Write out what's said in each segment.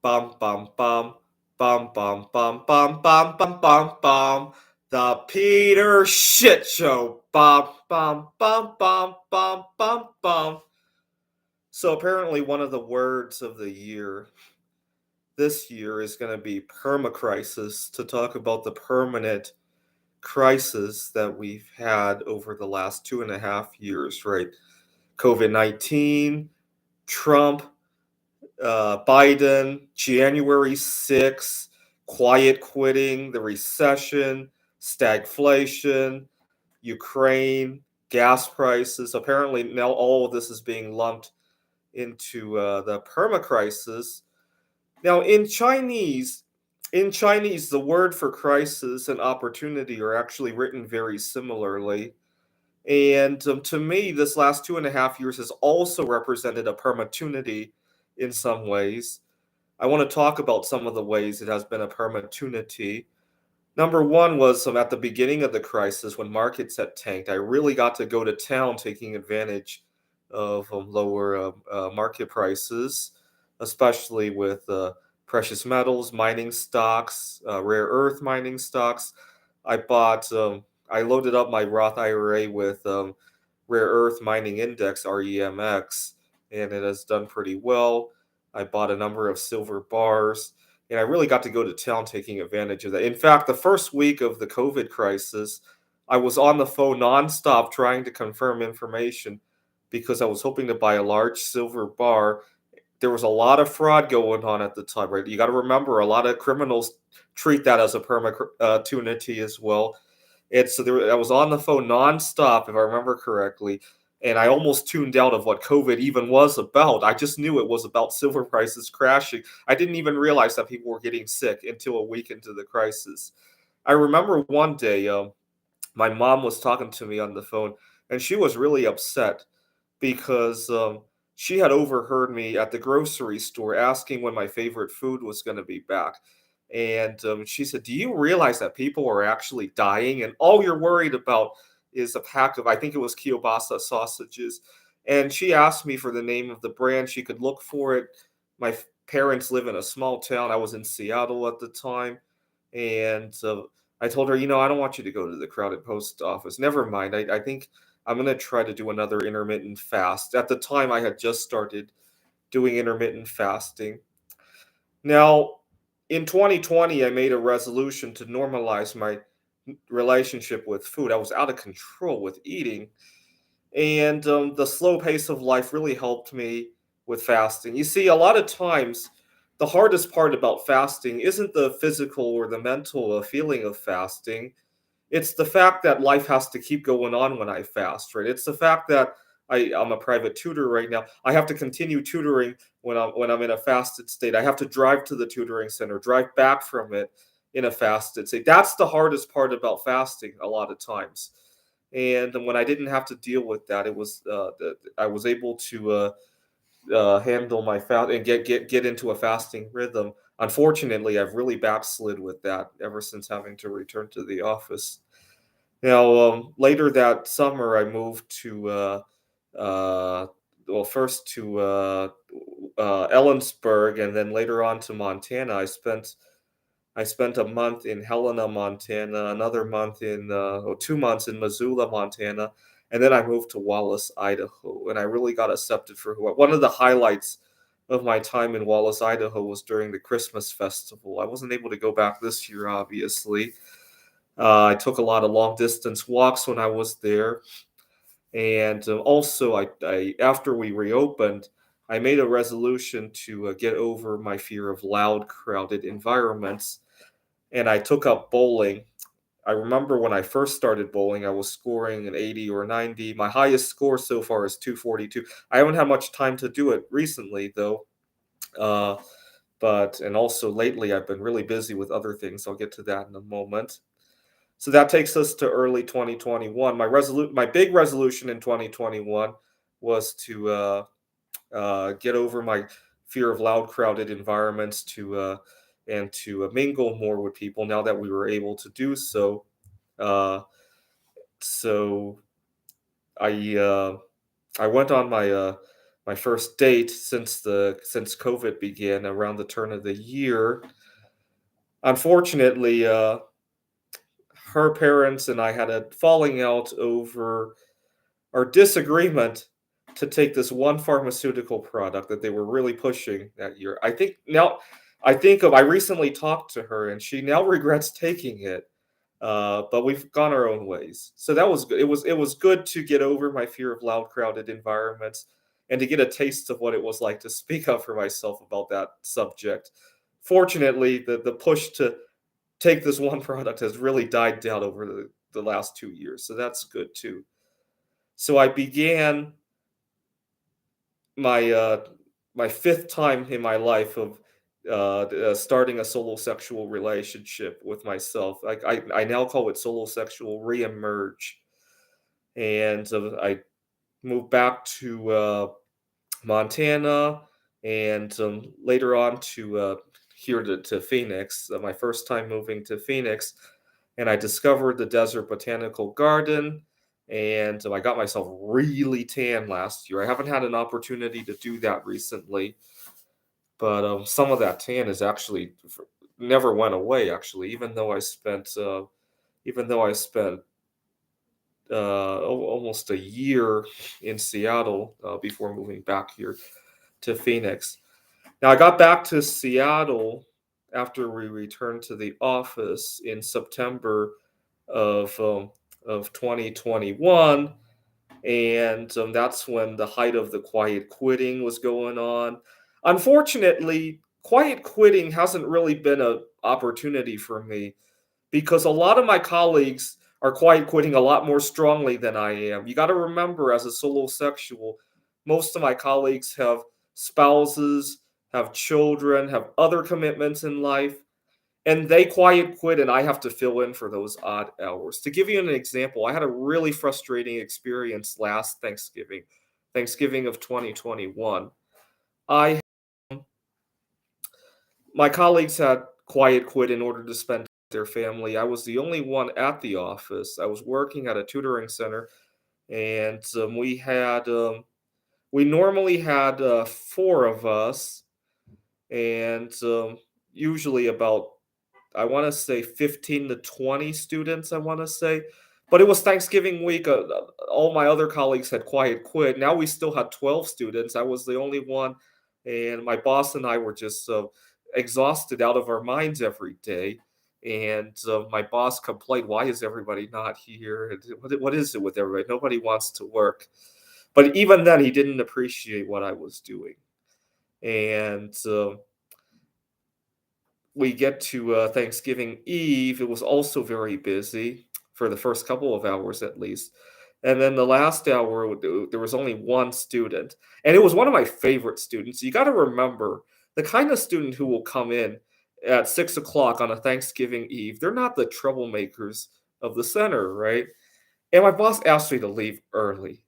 Bum bum bum. Bum bum bum bum bum bum bum bum. The Peter Shit Show. Bum bum bum bum bum bum bum. So apparently one of the words of the year this year is going to be permacrisis, to talk about the permanent crisis that we've had over the last 2.5 years, right? COVID-19, Trump, Biden, January 6th, quiet quitting, the recession, stagflation, Ukraine, gas prices. Apparently, now all of this is being lumped into the perma crisis. Now, in Chinese, the word for crisis and opportunity are actually written very similarly. And to me, this last 2.5 years has also represented a perma-tunity in some ways. I want to talk about some of the ways it has been a perma-tunity. Number one was at the beginning of the crisis when markets had tanked. I really got to go to town taking advantage of lower market prices, especially with precious metals, mining stocks, rare earth mining stocks. I bought, I loaded up my Roth IRA with Rare Earth Mining Index, REMX, and it has done pretty well. I bought a number of silver bars, and I really got to go to town taking advantage of that. In fact, the first week of the COVID crisis, I was on the phone nonstop trying to confirm information because I was hoping to buy a large silver bar. There was a lot of fraud going on at the time, right? You got to remember, a lot of criminals treat that as a perma-tunity as well. And so I was on the phone nonstop, if I remember correctly, and I almost tuned out of what COVID even was about. I just knew it was about silver prices crashing. I didn't even realize that people were getting sick until a week into the crisis. I remember one day, my mom was talking to me on the phone, and she was really upset because she had overheard me at the grocery store asking when my favorite food was going to be back. And she said, "Do you realize that people are actually dying, and all you're worried about is a pack of, I think it was kielbasa sausages?" And she asked me for the name of the brand. She could look for it. My parents live in a small town. I was in Seattle at the time. And I told her, I don't want you to go to the crowded post office. Never mind. I think I'm going to try to do another intermittent fast. At the time, I had just started doing intermittent fasting. Now, in 2020, I made a resolution to normalize my relationship with food. I was out of control with eating, and the slow pace of life really helped me with fasting. You see, a lot of times, the hardest part about fasting isn't the physical or the mental feeling of fasting. It's the fact that life has to keep going on when I fast, right? It's the fact that I'm a private tutor right now. I have to continue tutoring when I'm in a fasted state. I have to drive to the tutoring center, drive back from it in a fasted state. That's the hardest part about fasting a lot of times. And when I didn't have to deal with that, I was able to handle my fast and get into a fasting rhythm. Unfortunately, I've really backslid with that ever since having to return to the office. Now, later that summer, I moved to, uh, well, first to Ellensburg, and then later on to Montana. I spent a month in Helena, Montana, another month or 2 months in Missoula, Montana, and then I moved to Wallace, Idaho, and I really got accepted for who. One of the highlights of my time in Wallace, Idaho, was during the Christmas festival. I wasn't able to go back this year, obviously. I took a lot of long distance walks when I was there, and also I after we reopened, I made a resolution to get over my fear of loud, crowded environments, and I took up bowling. I remember when I first started bowling, I was scoring an 80 or 90. My highest score so far is 242. I haven't had much time to do it recently, though. Uh, and also lately, I've been really busy with other things. I'll get to that in a moment. So that takes us to early 2021. My big resolution in 2021 was to get over my fear of loud, crowded environments, and to mingle more with people. Now that we were able to do so, uh, so I uh, I went on my my first date since COVID began around the turn of the year. Unfortunately, her parents and I had a falling out over our disagreement to take this one pharmaceutical product that they were really pushing that year. I recently talked to her and she now regrets taking it. But we've gone our own ways. So that was good. It was good to get over my fear of loud, crowded environments and to get a taste of what it was like to speak up for myself about that subject. Fortunately, the push to take this one product has really died down over the last 2 years. So that's good too. So I began my my fifth time in my life of starting a solo sexual relationship with myself. I now call it solo sexual reemerge, and I moved back to Montana, and later on to here to Phoenix. My first time moving to Phoenix, and I discovered the Desert Botanical Garden, and I got myself really tan last year. I haven't had an opportunity to do that recently, but some of that tan is actually never went away. Actually, even though I spent almost a year in Seattle before moving back here to Phoenix. Now I got back to Seattle after we returned to the office in September of um, of 2021, and that's when the height of the quiet quitting was going on. Unfortunately, quiet quitting hasn't really been an opportunity for me because a lot of my colleagues are quiet quitting a lot more strongly than I am. You got to remember, as a solo sexual, most of my colleagues have spouses, have children, have other commitments in life, and they quiet quit, and I have to fill in for those odd hours. To give you an example, I had a really frustrating experience last Thanksgiving, Thanksgiving of 2021. I My colleagues had quiet quit in order to spend with their family. I was the only one at the office. I was working at a tutoring center, and we normally had four of us, and usually about, I want to say, 15 to 20 students, I want to say. But it was Thanksgiving week. All my other colleagues had quiet quit. Now we still had 12 students. I was the only one. And my boss and I were just exhausted out of our minds every day. And my boss complained, "Why is everybody not here? And what is it with everybody? Nobody wants to work." But even then, he didn't appreciate what I was doing. And we get to Thanksgiving Eve. It was also very busy for the first couple of hours at least. And then the last hour, there was only one student. And it was one of my favorite students. You got to remember the kind of student who will come in at 6 o'clock on a Thanksgiving Eve. They're not the troublemakers of the center, right? And my boss asked me to leave early.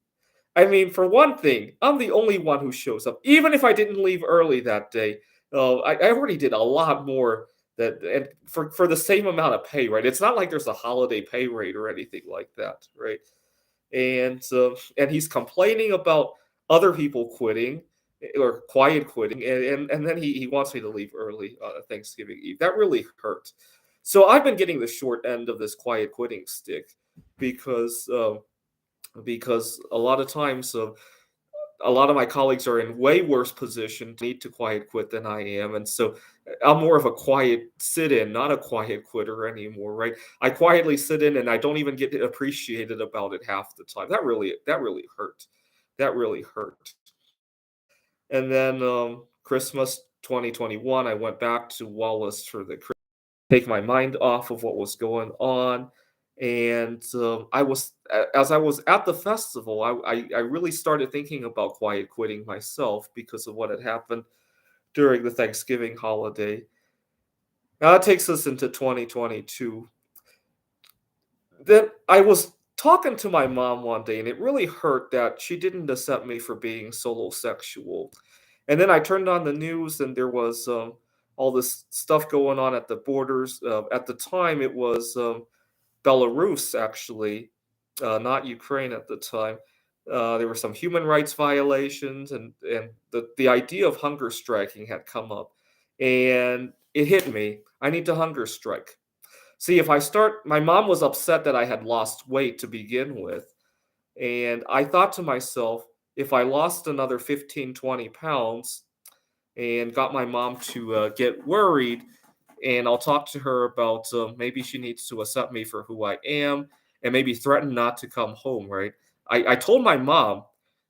I mean, for one thing, I'm the only one who shows up. Even if I didn't leave early that day, I already did a lot more that, and for the same amount of pay, right? It's not like there's a holiday pay rate or anything like that, right? And he's complaining about other people quitting or quiet quitting, and then he wants me to leave early on Thanksgiving Eve. That really hurt. So I've been getting the short end of this quiet quitting stick because. Because a lot of times a lot of my colleagues are in way worse position to need to quiet quit than I am, and so I'm more of a quiet sit-in, not a quiet quitter anymore, right? I quietly sit in and I don't even get appreciated about it half the time. That really hurt. That really hurt. And then Christmas 2021, I went back to Wallace for the take my mind off of what was going on. And as I was at the festival, I really started thinking about quiet quitting myself because of what had happened during the Thanksgiving holiday. Now that takes us into 2022. Then I was talking to my mom one day, and it really hurt that she didn't accept me for being solo sexual. And then I turned on the news, and there was all this stuff going on at the borders. At the time, it was Belarus, actually, not Ukraine at the time. There were some human rights violations, and the idea of hunger striking had come up, and it hit me. I need to hunger strike. See, if I start, my mom was upset that I had lost weight to begin with, and I thought to myself, if I lost another 15, 20 pounds and got my mom to get worried, and I'll talk to her about maybe she needs to accept me for who I am and maybe threaten not to come home, right? I told my mom,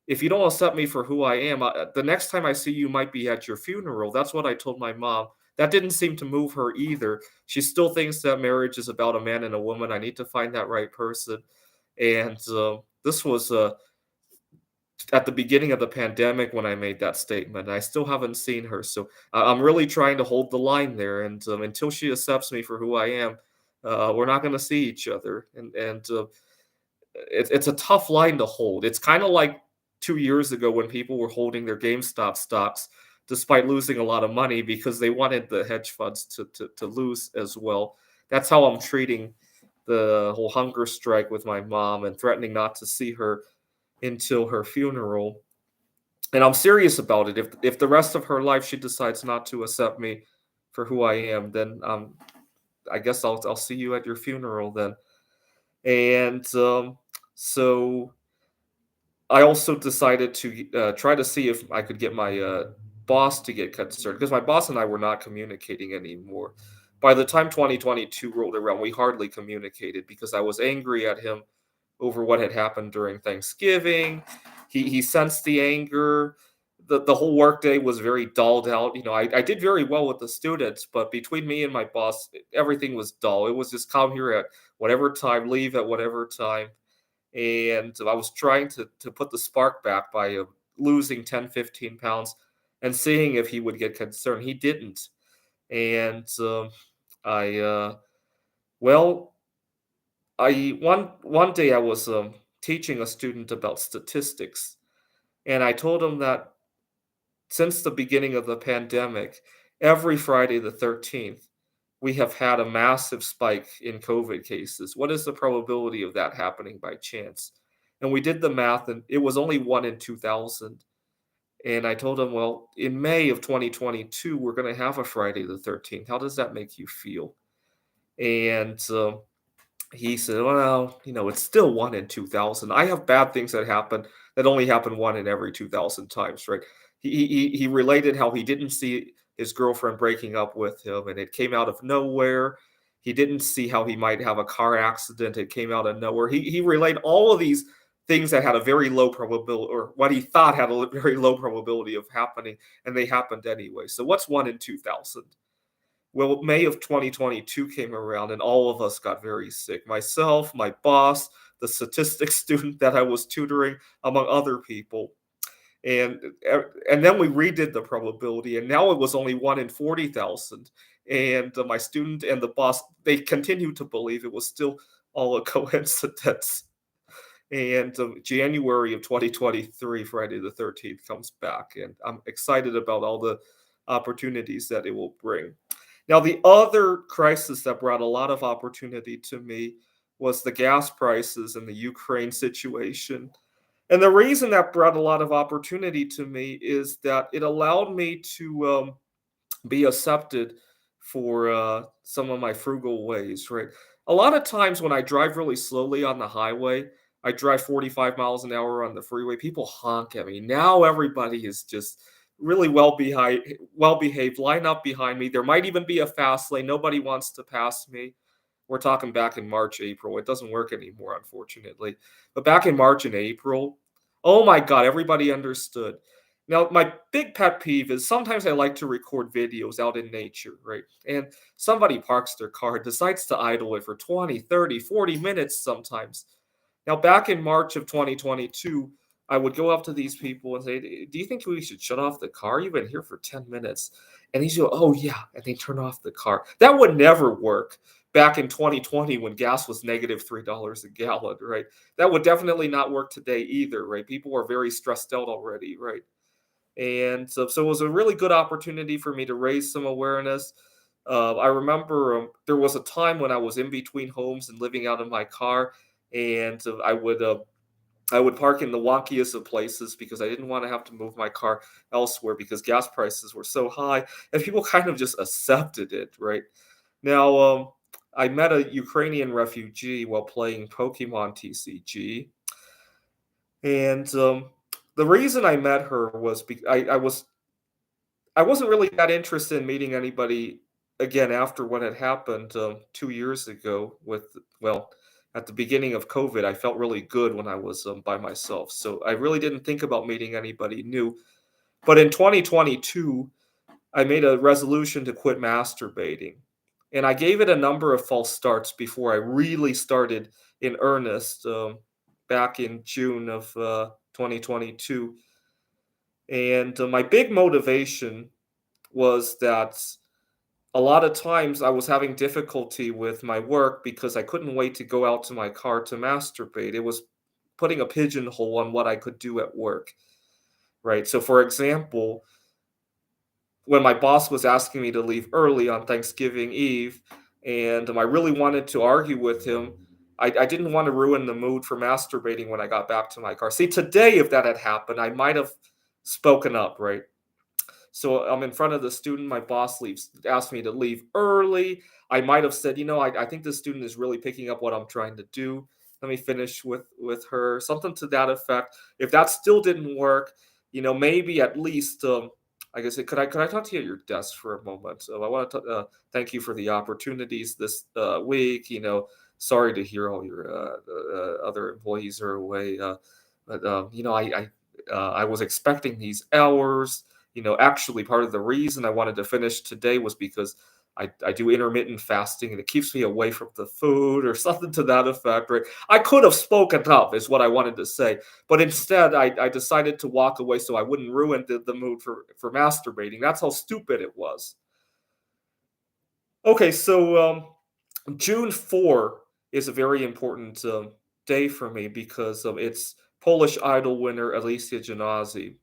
if you don't accept me for who I am, the next time I see you might be at your funeral. That's what I told my mom. That didn't seem to move her either. She still thinks that marriage is about a man and a woman. I need to find that right person. And this was at the beginning of the pandemic when I made that statement. I still haven't seen her, so I'm really trying to hold the line there. And until she accepts me for who I am, we're not going to see each other. And it's a tough line to hold. It's kind of like 2 years ago when people were holding their GameStop stocks despite losing a lot of money because they wanted the hedge funds to lose as well. That's how I'm treating the whole hunger strike with my mom and threatening not to see her until her funeral. And I'm serious about it. If the rest of her life she decides not to accept me for who I am, then I guess I'll see you at your funeral then. And so I also decided to try to see if I could get my boss to get concerned because my boss and I were not communicating anymore. By the time 2022 rolled around, we hardly communicated because I was angry at him over what had happened during Thanksgiving. He sensed the anger. The whole workday was very dulled out. I did very well with the students, but between me and my boss, everything was dull. It was just come here at whatever time, leave at whatever time. And I was trying to put the spark back by losing 10, 15 pounds and seeing if he would get concerned. He didn't. And I, well, one day I was teaching a student about statistics, and I told him that since the beginning of the pandemic, every Friday the 13th, we have had a massive spike in COVID cases. What is the probability of that happening by chance? And we did the math, and it was only 1 in 2,000. And I told him, well, in May of 2022, we're going to have a Friday the 13th. How does that make you feel? And he said, "Well, it's still 1 in 2,000. I have bad things that happen that only happen 1 in every 2,000 times, right?" He related how he didn't see his girlfriend breaking up with him, and it came out of nowhere. He didn't see how he might have a car accident. It came out of nowhere. He relayed all of these things that had a very low probability, or what he thought had a very low probability of happening, and they happened anyway. So what's 1 in 2,000? Well, May of 2022 came around and all of us got very sick. Myself, my boss, the statistics student that I was tutoring, among other people. And and then we redid the probability, and now it was only 1 in 40,000. And my student and the boss, they continued to believe it was still all a coincidence. And January of 2023, Friday the 13th comes back, and I'm excited about all the opportunities that it will bring. Now, the other crisis that brought a lot of opportunity to me was the gas prices and the Ukraine situation. And the reason that brought a lot of opportunity to me is that it allowed me to be accepted for some of my frugal ways, right? A lot of times when I drive really slowly on the highway, I drive 45 miles an hour on the freeway, people honk at me. Now everybody is just really well behaved, line up behind me. There might even be a fast lane. Nobody wants to pass me. We're talking back in March, April. It doesn't work anymore, unfortunately. But back in March and April, oh my God, everybody understood. Now, my big pet peeve is sometimes I like to record videos out in nature, right? And somebody parks their car, decides to idle it for 20, 30, 40 minutes sometimes. Now, back in March of 2022, I would go up to these people and say, "Do you think we should shut off the car? You've been here for 10 minutes." And these go, "Oh, yeah." And they turn off the car. That would never work back in 2020 when gas was negative $3 a gallon, right? That would definitely not work today either, right? People are very stressed out already, right? And so it was a really good opportunity for me to raise some awareness. I remember there was a time when I was in between homes and living out in my car, and I would I would park in the wonkiest of places because I didn't want to have to move my car elsewhere because gas prices were so high, and people kind of just accepted it, right? Now, I met a Ukrainian refugee while playing Pokemon TCG, and the reason I met her was I wasn't really that interested in meeting anybody again after what had happened 2 years ago. At the beginning of COVID, I felt really good when I was by myself, so I really didn't think about meeting anybody new. But in 2022, I made a resolution to quit masturbating. And I gave it a number of false starts before I really started in earnest back in June of 2022. And my big motivation was that a lot of times I was having difficulty with my work because I couldn't wait to go out to my car to masturbate. It was putting a pigeonhole on what I could do at work, right? So, for example, when my boss was asking me to leave early on Thanksgiving Eve, and I really wanted to argue with him, I didn't want to ruin the mood for masturbating when I got back to my car. See, today, if that had happened, I might have spoken up, right? So I'm in front of the student. My boss asked me to leave early. I might have said, I think the student is really picking up what I'm trying to do. Let me finish with her, something to that effect. If that still didn't work, maybe at least, like I said, could I talk to you at your desk for a moment? So I want to thank you for the opportunities this week. Sorry to hear all your other employees are away, but I was expecting these hours. Actually, part of the reason I wanted to finish today was because I do intermittent fasting and it keeps me away from the food or something to that effect, right? I could have spoken up, is what I wanted to say. But instead, I decided to walk away so I wouldn't ruin the mood for masturbating. That's how stupid it was. Okay, so June 4 is a very important day for me because it's Polish Idol winner Alicia Janazzi.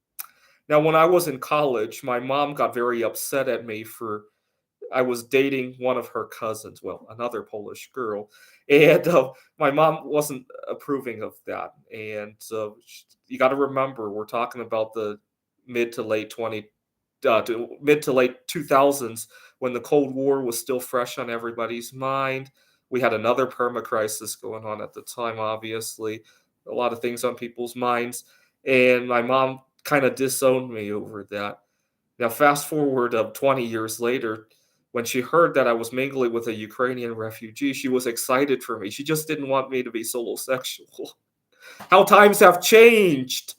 Now, when I was in college, my mom got very upset at me for I was dating one of her cousins, well, another Polish girl, and my mom wasn't approving of that. And you got to remember, we're talking about the mid to late 2000s when the Cold War was still fresh on everybody's mind. We had another perma crisis going on at the time, obviously, a lot of things on people's minds, and my mom kind of disowned me over that. Now, fast forward 20 years later, when she heard that I was mingling with a Ukrainian refugee, she was excited for me. She just didn't want me to be solosexual. How times have changed.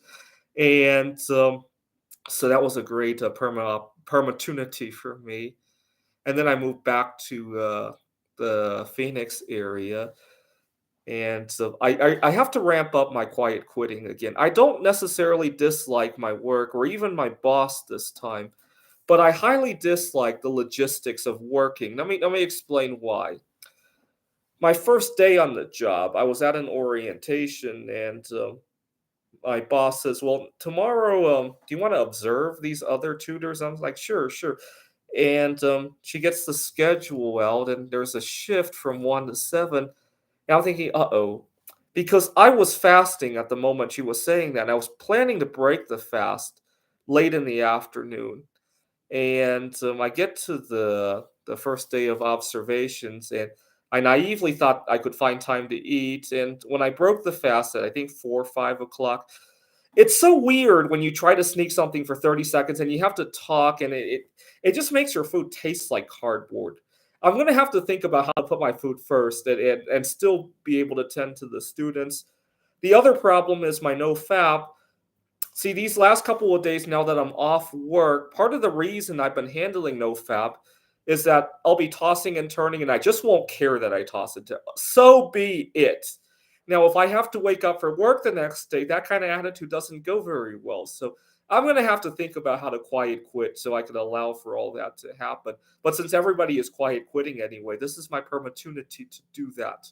And so that was a great perma-tunity for me. And then I moved back to the Phoenix area. And so I have to ramp up my quiet quitting again. I don't necessarily dislike my work or even my boss this time, but I highly dislike the logistics of working. Let me explain why. My first day on the job, I was at an orientation, and my boss says, "Well, tomorrow, do you want to observe these other tutors?" I was like, "Sure, sure." And she gets the schedule out, and there's a shift from 1 to 7. And I'm thinking, uh-oh, because I was fasting at the moment she was saying that. And I was planning to break the fast late in the afternoon. And I get to the first day of observations, and I naively thought I could find time to eat. And when I broke the fast at I think 4 or 5 o'clock, it's so weird when you try to sneak something for 30 seconds and you have to talk, and it just makes your food taste like cardboard. I'm gonna have to think about how to put my food first and still be able to tend to the students. The other problem is my no fap. See, these last couple of days now that I'm off work, part of the reason I've been handling NoFap is that I'll be tossing and turning and I just won't care that I toss it. So be it. Now, if I have to wake up for work the next day, that kind of attitude doesn't go very well. So I'm going to have to think about how to quiet quit so I can allow for all that to happen. But since everybody is quiet quitting anyway, this is my opportunity to do that.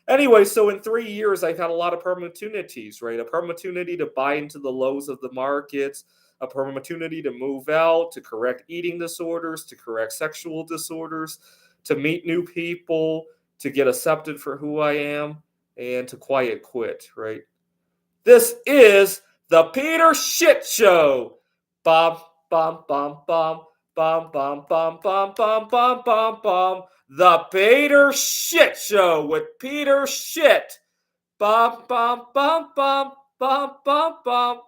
Anyway, so in 3 years, I've had a lot of opportunities, right? A opportunity to buy into the lows of the markets, a opportunity to move out, to correct eating disorders, to correct sexual disorders, to meet new people, to get accepted for who I am, and to quiet quit, right? This is the Peter Shit Show. Bum, bum, bum, bum, bum, bum, bum, bum, bum, bum, bum, bum. The Peter Shit Show with Peter Shit. Bum, bum, bum, bum, bum, bum, bum.